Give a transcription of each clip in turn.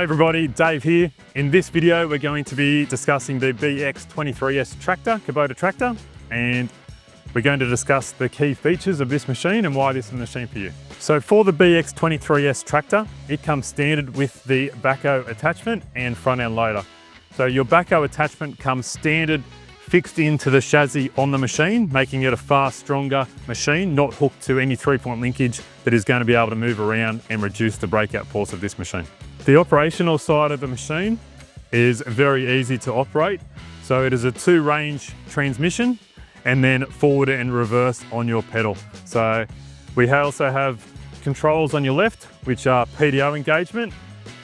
Hi everybody, Dave here. In this video we're going to be discussing the BX23S tractor, Kubota tractor, and we're going to discuss the key features of this machine and why this is a machine for you. So for the BX23S tractor, it comes standard with the Backhoe attachment and front end loader. So your Backhoe attachment comes standard fixed into the chassis on the machine, making it a far stronger machine, not hooked to any 3-point linkage that is going to be able to move around and reduce the breakout force of this machine. The operational side of the machine is very easy to operate. So it is a 2-range transmission and then forward and reverse on your pedal. So we also have controls on your left, which are PTO engagement,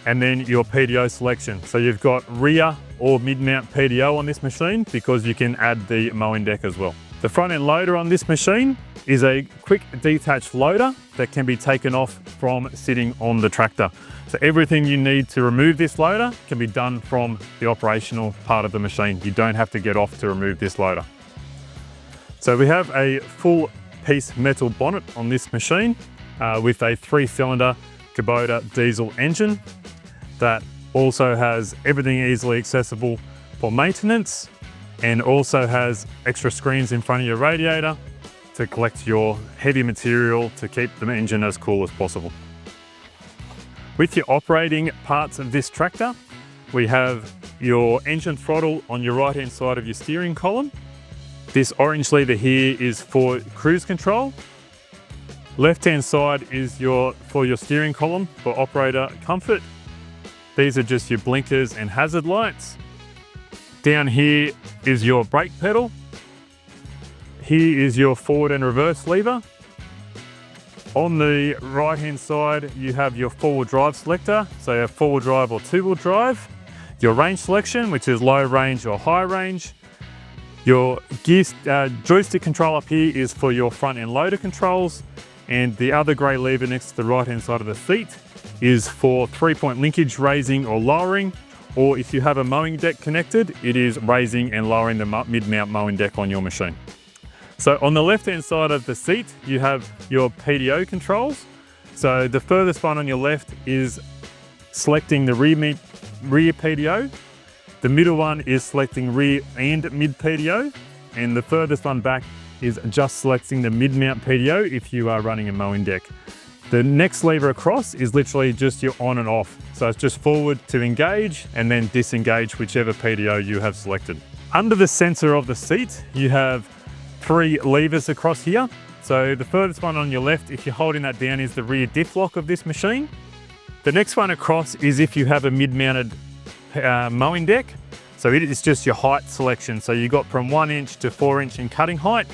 and then your PTO selection. So you've got rear or mid-mount PTO on this machine because you can add the mowing deck as well. The front end loader on this machine is a quick detached loader that can be taken off from sitting on the tractor. So everything you need to remove this loader can be done from the operational part of the machine. You don't have to get off to remove this loader. So we have a full piece metal bonnet on this machine with a 3-cylinder Kubota diesel engine that also has everything easily accessible for maintenance, and also has extra screens in front of your radiator to collect your heavy material to keep the engine as cool as possible. With your operating parts of this tractor, we have your engine throttle on your right hand side of your steering column. This orange lever here is for cruise control. Left hand side is for your steering column for operator comfort. These are just your blinkers and hazard lights. Down here is your brake pedal. Here is your forward and reverse lever. On the right hand side, you have your 4-wheel drive selector. So you have 4-wheel drive or 2-wheel drive. Your range selection, which is low range or high range. Your joystick control up here is for your front end loader controls. And the other grey lever next to the right hand side of the seat is for 3-point linkage raising or lowering, or if you have a mowing deck connected, it is raising and lowering the mid-mount mowing deck on your machine. So on the left-hand side of the seat, you have your PTO controls. So the furthest one on your left is selecting the rear PTO. The middle one is selecting rear and mid PTO. And the furthest one back is just selecting the mid-mount PTO if you are running a mowing deck. The next lever across is literally just your on and off. So it's just forward to engage and then disengage whichever PTO you have selected. Under the sensor of the seat, you have 3 levers across here. So the furthest one on your left, if you're holding that down, is the rear diff lock of this machine. The next one across is if you have a mid-mounted mowing deck. So it is just your height selection. So you got from 1 inch to 4 inch in cutting height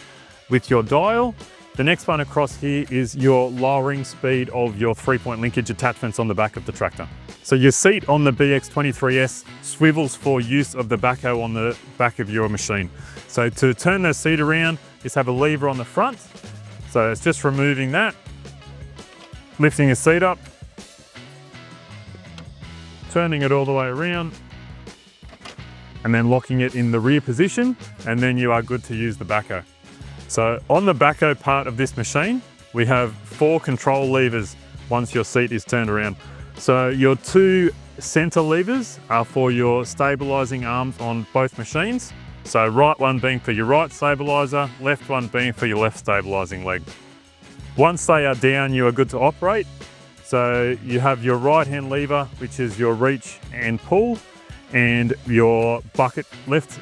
with your dial. The next one across here is your lowering speed of your 3-point linkage attachments on the back of the tractor. So your seat on the BX23S swivels for use of the Backhoe on the back of your machine. So to turn the seat around, just have a lever on the front. So it's just removing that, lifting the seat up, turning it all the way around, and then locking it in the rear position, and then you are good to use the Backhoe. So on the Backhoe part of this machine, we have 4 control levers once your seat is turned around. So your 2 center levers are for your stabilizing arms on both machines. So right one being for your right stabilizer, left one being for your left stabilizing leg. Once they are down, you are good to operate. So you have your right hand lever, which is your reach and pull, and your bucket left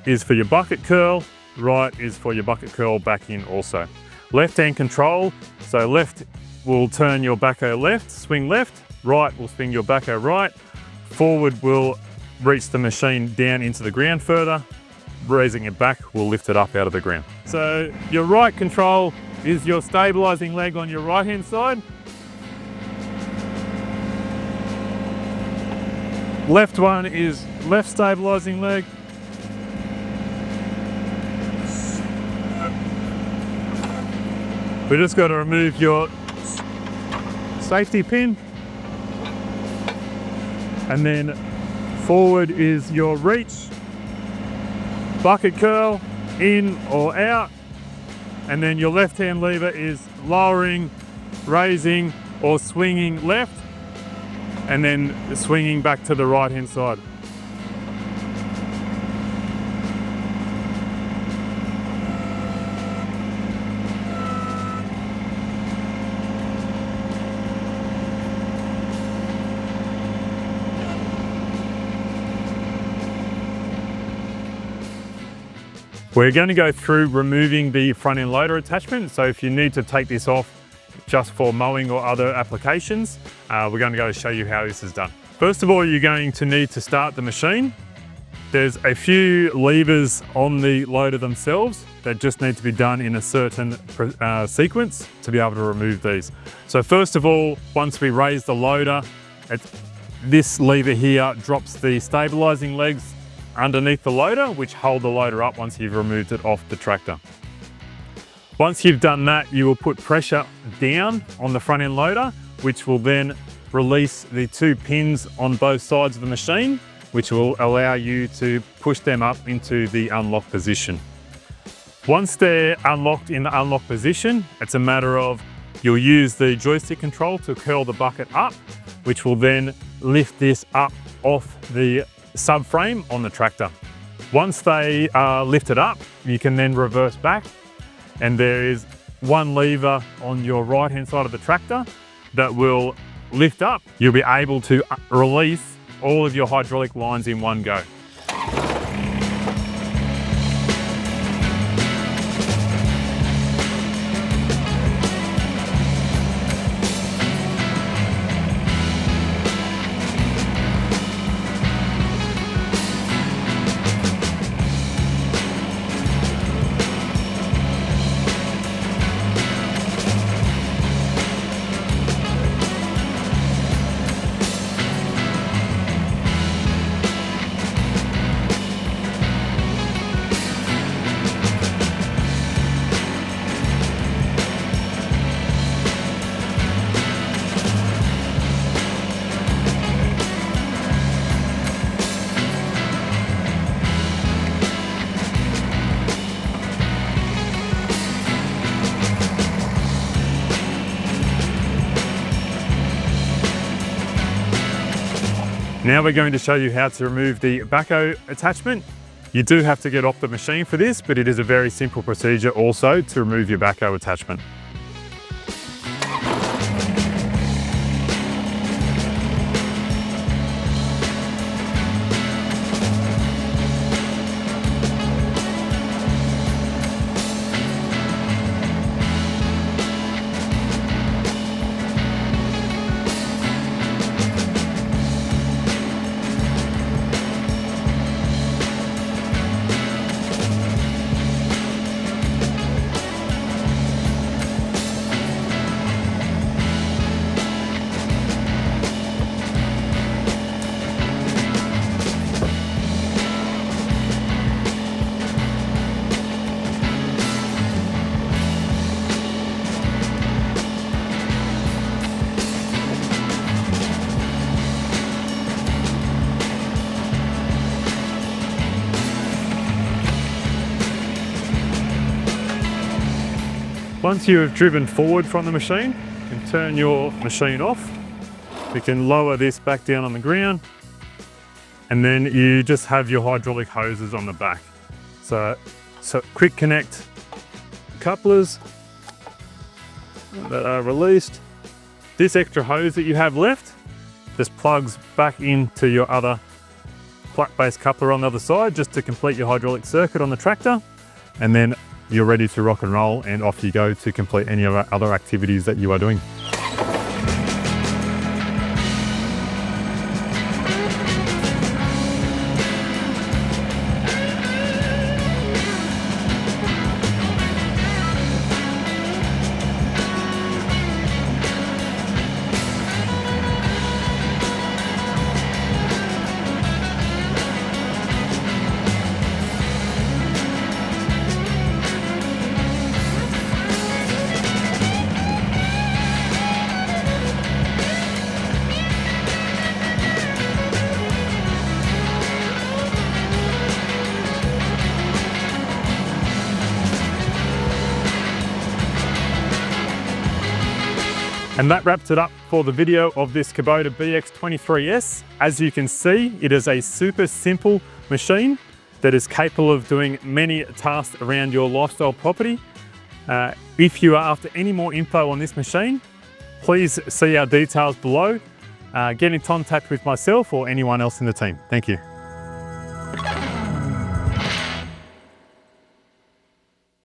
is for your bucket curl. Right is for your bucket curl back in also. Left hand control, so left will turn your Backhoe left, swing left, right will swing your Backhoe right, forward will reach the machine down into the ground further, raising it back will lift it up out of the ground. So your right control is your stabilizing leg on your right hand side. Left one is left stabilizing leg. We just got to remove your safety pin, and then forward is your reach, bucket curl in or out, and then your left hand lever is lowering, raising or swinging left, and then swinging back to the right hand side. We're going to go through removing the front end loader attachment. So if you need to take this off just for mowing or other applications, we're going to go show you how this is done. First of all, you're going to need to start the machine. There's a few levers on the loader themselves that just need to be done in a certain sequence to be able to remove these. So first of all, once we raise the loader, this lever here drops the stabilizing legs underneath the loader, which hold the loader up once you've removed it off the tractor. Once you've done that, you will put pressure down on the front end loader, which will then release the 2 pins on both sides of the machine, which will allow you to push them up into the unlock position. Once they're unlocked in the unlock position, it's a matter of you'll use the joystick control to curl the bucket up, which will then lift this up off the subframe on the tractor. Once they are lifted up, you can then reverse back, and there is one lever on your right hand side of the tractor that will lift up. You'll be able to release all of your hydraulic lines in one go. Now we're going to show you how to remove the backhoe attachment. You do have to get off the machine for this, but it is a very simple procedure also to remove your backhoe attachment. Once you have driven forward from the machine, you can turn your machine off. We can lower this back down on the ground, and then you just have your hydraulic hoses on the back. So quick connect couplers that are released. This extra hose that you have left just plugs back into your other flat-based coupler on the other side just to complete your hydraulic circuit on the tractor, and then you're ready to rock and roll, and off you go to complete any other activities that you are doing. And that wraps it up for the video of this Kubota BX23S. As you can see, it is a super simple machine that is capable of doing many tasks around your lifestyle property. If you are after any more info on this machine, please see our details below. Get in contact with myself or anyone else in the team. Thank you.